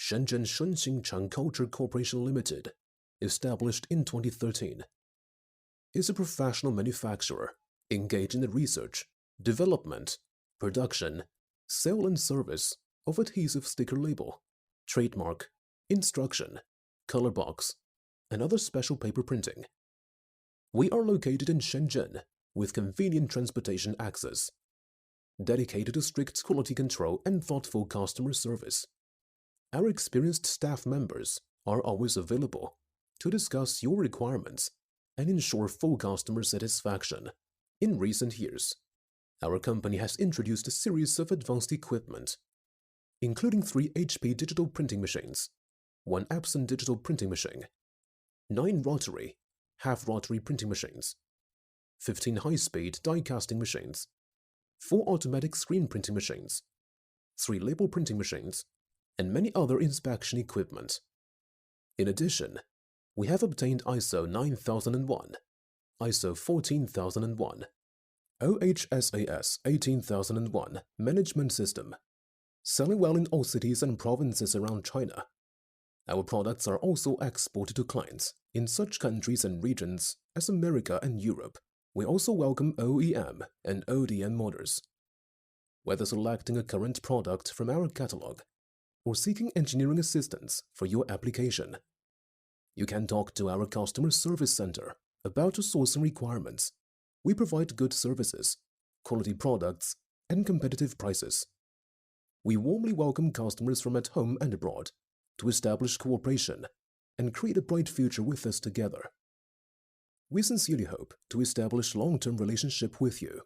Shenzhen Shunxinchang Culture Corporation Limited, established in 2013, is a professional manufacturer engaged in the research, development, production, sale and service of adhesive sticker label, trademark, instruction, color box, and other special paper printing. We are located in Shenzhen with convenient transportation access, dedicated to strict quality control and thoughtful customer service. Our experienced staff members are always available to discuss your requirements and ensure full customer satisfaction. In recent years, our company has introduced a series of advanced equipment, including 3 HP digital printing machines, 1 Epson digital printing machine, 9 rotary, half-rotary printing machines, 15 high-speed die casting machines, 4 automatic screen printing machines, 3 label printing machines, and many other inspection equipment. In addition, we have obtained ISO 9001, ISO 14001, OHSAS 18001 management system, selling well in all cities and provinces around China. Our products are also exported to clients in such countries and regions as America and Europe. We also welcome OEM and ODM orders. Whether selecting a current product from our catalog or seeking engineering assistance for your application, you can talk to our customer service center about your sourcing requirements. We provide good services, quality products, and competitive prices. We warmly welcome customers from at home and abroad to establish cooperation and create a bright future with us together. We sincerely hope to establish long-term relationship with you.